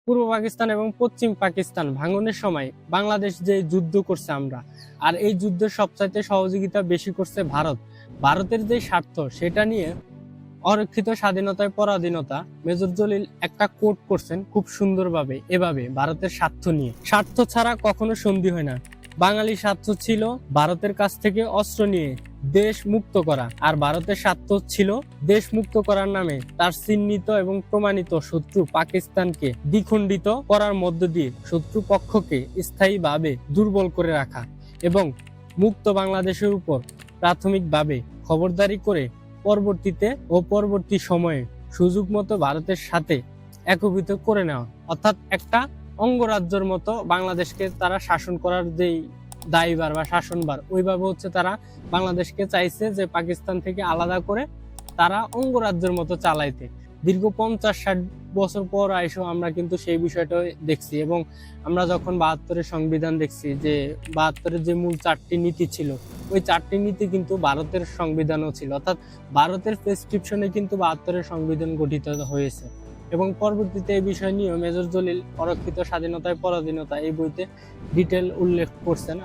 পূর্ব পাকিস্তান এবং পশ্চিম পাকিস্তান ভাঙনের সময় বাংলাদেশ যে যুদ্ধ করছে আমরা, আর এই যুদ্ধের সবচাইতে সহযোগিতা বেশি করছে ভারত। ভারতের যে স্বার্থ সেটা নিয়ে অরক্ষিত স্বাধীনতায় পরাধীনতা মেজর জলিল একটা কোট করছেন খুব সুন্দরভাবে, এভাবে ভারতের স্বার্থ নিয়ে: স্বার্থ ছাড়া কখনো সন্ধি হয় না। বাঙালি স্বার্থ ছিল ভারতের কাছ থেকে অস্ত্র নিয়ে দেশ মুক্ত করা, আর ভারতের স্বার্থ ছিল দেশ মুক্ত করার নামে তার চিহ্নিত এবং প্রমাণিত শত্রু পাকিস্তানকে দ্বিখণ্ডিত করার মধ্য দিয়ে শত্রু পক্ষকে স্থায়ীভাবে দুর্বল করে রাখা এবং মুক্ত বাংলাদেশের উপর প্রাথমিকভাবে খবরদারি করে পরবর্তী সময়ে সুযোগ মতো ভারতের সাথে একীভূত করে নেওয়া, অর্থাৎ একটা অঙ্গরাজ্যের মতো বাংলাদেশকে তারা শাসন করার যেই দায়ভার বা শাসনভার, ওইভাবে হচ্ছে তারা বাংলাদেশকে চাইছে যে পাকিস্তান থেকে আলাদা করে তারা অঙ্গরাজ্যের মতো চালাইতে। দীর্ঘ 50-60 বছর পর আইসো আমরা কিন্তু সেই বিষয়টা দেখছি, এবং আমরা যখন 72-এর সংবিধান দেখছি, যে 72-এর যে মূল 4টি নীতি ছিল, ওই 4টি নীতি কিন্তু ভারতের সংবিধানও ছিল, অর্থাৎ ভারতের প্রেসক্রিপশনে কিন্তু 72-এর সংবিধান গঠিত হয়েছে। এবং পরবর্তীতে এই বিষয় নিয়ে মেজর জলিল অরক্ষিত স্বাধীনতায় পরাধীনতা এই বইতে ডিটেল উল্লেখ করছেন।